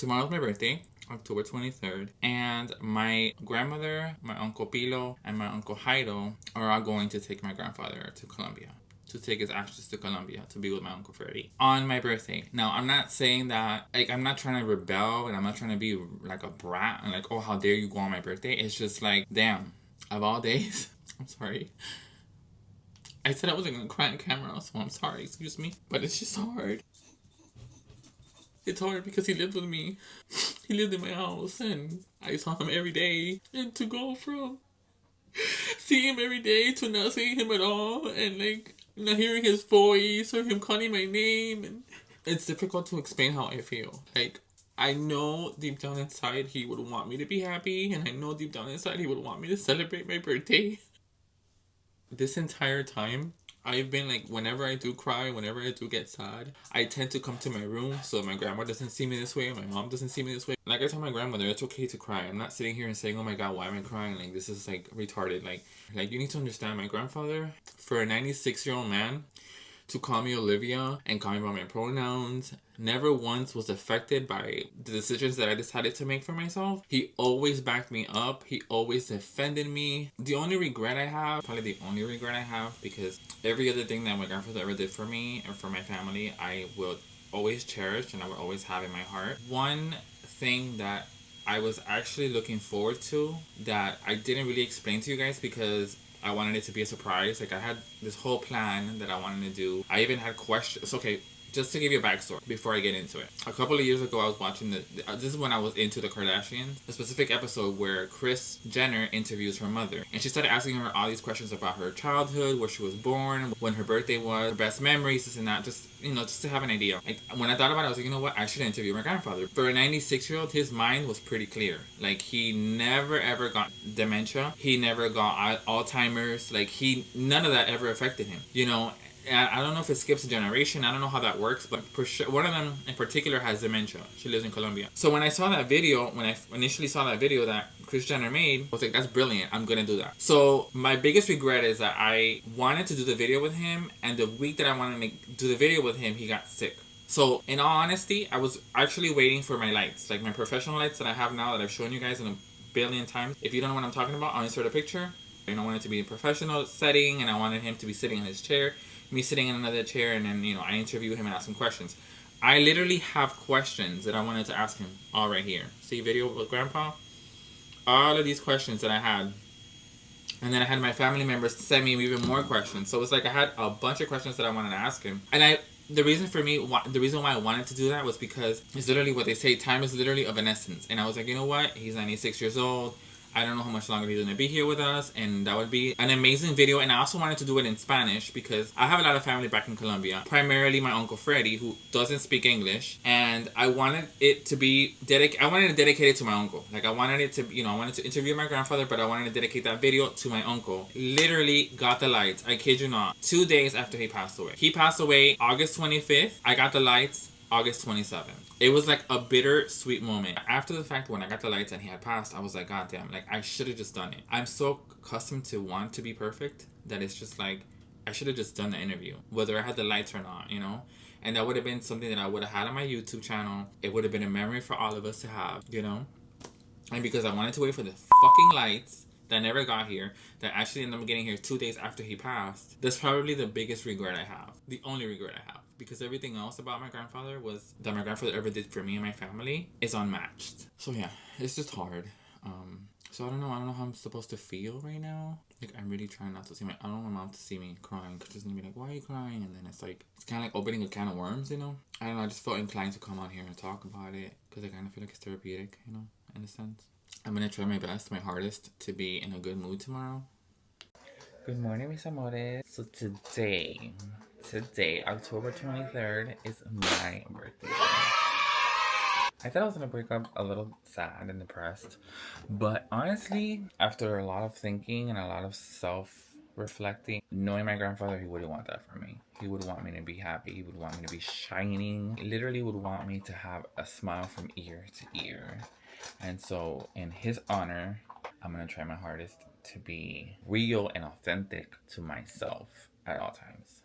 Tomorrow's my birthday, October 23rd, and my grandmother, my Uncle Pilo, and my Uncle Jairo are all going to take my grandfather to Colombia, to take his ashes to Colombia to be with my Uncle Freddie on my birthday. Now, I'm not saying that, like, I'm not trying to rebel and I'm not trying to be like a brat and like, oh, how dare you go on my birthday. It's just like, damn, of all days, I'm sorry. I said I wasn't gonna cry on camera, so I'm sorry, excuse me. But it's just hard. It's hard because he lived with me. He lived in my house and I saw him every day. And to go from seeing him every day to not seeing him at all and like not hearing his voice or him calling my name, and it's difficult to explain how I feel. Like, I know deep down inside he would want me to be happy, and I know deep down inside he would want me to celebrate my birthday. This entire time, I've been like, whenever I do cry, whenever I do get sad, I tend to come to my room so my grandma doesn't see me this way, my mom doesn't see me this way. Like I tell my grandmother, it's okay to cry. I'm not sitting here and saying, oh my god, why am I crying? Like, this is like retarded. Like you need to understand, my grandfather, for a 96-year-old man, to call me Olivia and call me by my pronouns, never once was affected by the decisions that I decided to make for myself. He always backed me up. He always defended me. The only regret I have, probably the only regret I have, because every other thing that my grandfather ever did for me and for my family, I will always cherish and I will always have in my heart. One thing that I was actually looking forward to that I didn't really explain to you guys because I wanted it to be a surprise. Like, I had this whole plan that I wanted to do. I even had questions. Okay, just to give you a backstory before I get into it. A couple of years ago, I was watching this is when I was into the Kardashians. A specific episode where Kris Jenner interviews her mother. And she started asking her all these questions about her childhood, where she was born, when her birthday was, her best memories, this and that. Just, you know, just to have an idea. Like, when I thought about it, I was like, you know what? I should interview my grandfather. For a 96-year-old, his mind was pretty clear. Like, he never ever got dementia. He never got Alzheimer's. Like, none of that ever affected him. You know, I don't know if it skips a generation. I don't know how that works, but for sure, one of them in particular has dementia. She lives in Colombia. So when I saw that video, when I initially saw that video that Kris Jenner made, I was like, that's brilliant. I'm going to do that. So my biggest regret is that I wanted to do the video with him, and the week that I wanted to do the video with him, he got sick. So in all honesty, I was actually waiting for my lights, like my professional lights that I have now that I've shown you guys in a billion times. If you don't know what I'm talking about, I'll insert a picture. And I wanted it to be a professional setting, and I wanted him to be sitting in his chair, me sitting in another chair, and then, you know, I interview him and ask him questions. I literally have questions that I wanted to ask him all right here. See video with Grandpa? All of these questions that I had. And then I had my family members send me even more questions. So it's like I had a bunch of questions that I wanted to ask him. And the reason why I wanted to do that was because it's literally what they say, time is literally of an essence. And I was like, you know what? He's 96 years old. I don't know how much longer he's going to be here with us, and that would be an amazing video. And I also wanted to do it in Spanish because I have a lot of family back in Colombia, primarily my Uncle Freddie, who doesn't speak English, and I wanted it to be I wanted to dedicate it to my uncle. Like, I wanted it to, you know, I wanted to interview my grandfather, but I wanted to dedicate that video to my uncle. Literally got the lights, I kid you not, 2 days after he passed away. He passed away August 25th. I got the lights August 27th. It was like a bittersweet moment. After the fact, when I got the lights and he had passed, I was like, God damn, like, I should have just done it. I'm so accustomed to want to be perfect that it's just like, I should have just done the interview, whether I had the lights or not, you know? And that would have been something that I would have had on my YouTube channel. It would have been a memory for all of us to have, you know? And because I wanted to wait for the fucking lights that never got here, that actually ended up getting here 2 days after he passed, that's probably the biggest regret I have. The only regret I have. Because everything else about my grandfather that my grandfather ever did for me and my family is unmatched. So yeah, it's just hard. So I don't know how I'm supposed to feel right now. Like, I'm really trying not to see I don't want my mom to see me crying, because she's gonna be like, why are you crying? And then it's like, it's kind of like opening a can of worms, you know? I don't know, I just felt inclined to come on here and talk about it, because I kind of feel like it's therapeutic, you know, in a sense. I'm gonna try my best, my hardest, to be in a good mood tomorrow. Good morning, mis amores. So today, October 23rd, is my birthday. I thought I was gonna break up a little sad and depressed, but honestly, after a lot of thinking and a lot of self-reflecting, knowing my grandfather, he wouldn't want that for me. He would want me to be happy. He would want me to be shining. He literally would want me to have a smile from ear to ear. And so, in his honor, I'm gonna try my hardest to be real and authentic to myself at all times.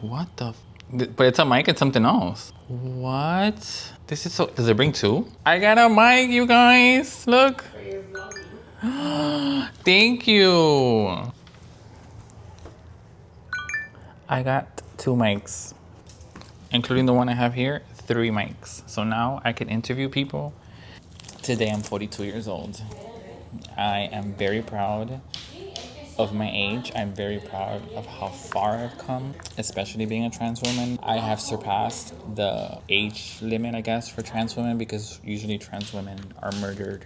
What the? But it's a mic and something else. What? This is so. Does it bring two? I got a mic, you guys. Look. Thank you. I got 2 mics, including the one I have here. 3 mics. So now I can interview people. Today I'm 42 years old. I am very proud of my age. I'm very proud of how far I've come, especially being a trans woman. I have surpassed the age limit, I guess, for trans women, because usually trans women are murdered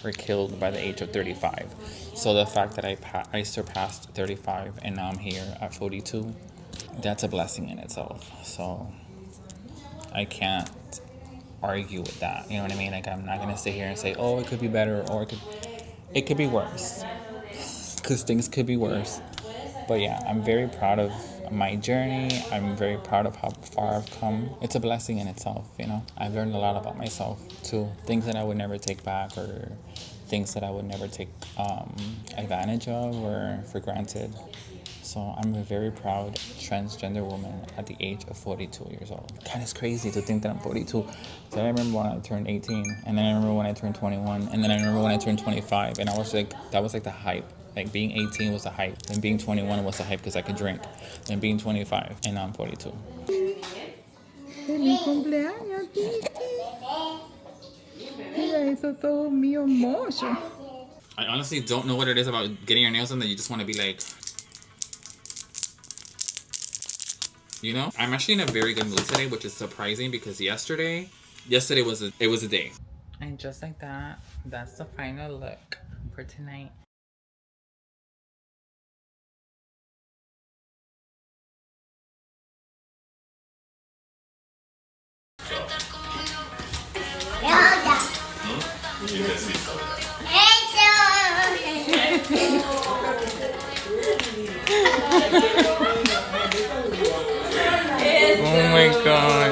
or killed by the age of 35. So the fact that I surpassed 35 and now I'm here at 42, that's a blessing in itself. So I can't argue with that. You know what I mean? Like, I'm not gonna sit here and say, oh, it could be better, or it could be worse, because things could be worse. But yeah, I'm very proud of my journey. I'm very proud of how far I've come. It's a blessing in itself, you know. I've learned a lot about myself too. Things that I would never take back, or things that I would never take advantage of or for granted. So I'm a very proud transgender woman at the age of 42 years old. Kind of crazy to think that I'm 42. So I remember when I turned 18, and then I remember when I turned 21, and then I remember when I turned 25, and I was like, that was like the hype. Like, being 18 was the hype, and being 21 was the hype because I could drink, and being 25, and now I'm 42. ¡Feliz cumpleaños, Titi! Mira esos ojos míos mochos. I honestly don't know what it is about getting your nails done that you just want to be like, you know? I'm actually in a very good mood today, which is surprising because yesterday was a day. And just like that, that's the final look for tonight. Oh my God.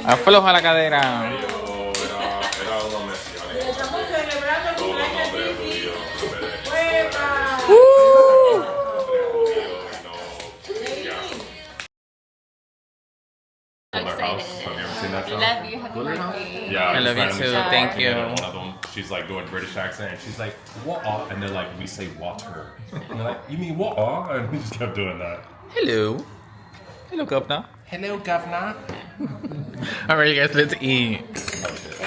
Afloja la cadera. Love you. Happy birthday. Yeah, I love you too. Thank you. One of them, she's like doing British accent, and she's like, "What?" And then like we say water, and they're like, "You mean what?" And we just kept doing that. Hello. Hello, governor. Hello, governor. All right, you guys, let's eat.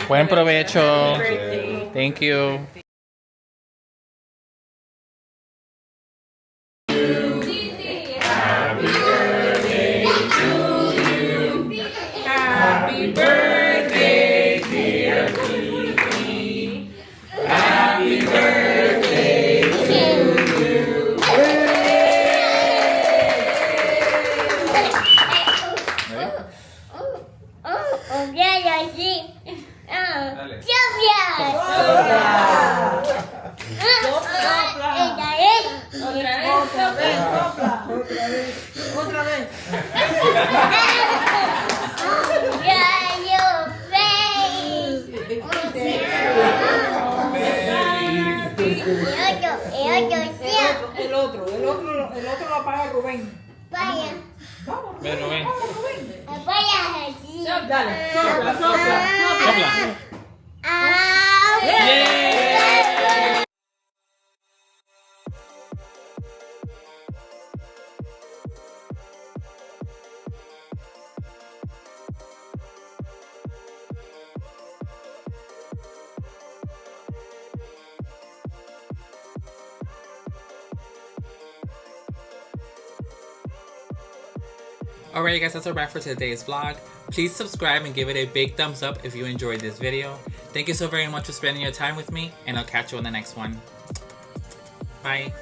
Buen provecho. Thank you. Happy birthday, dear Kiki. Happy birthday to you. Otra vez. El otro lo apaga Rubén. Vaya. Vamos, Ven, Rubén. vamos, Rubén. Vaya así. Dale, sopla, sopla, sopla. Sopla. Alright guys, that's a wrap for today's vlog. Please subscribe and give it a big thumbs up if you enjoyed this video. Thank you so very much for spending your time with me, and I'll catch you on the next one. Bye.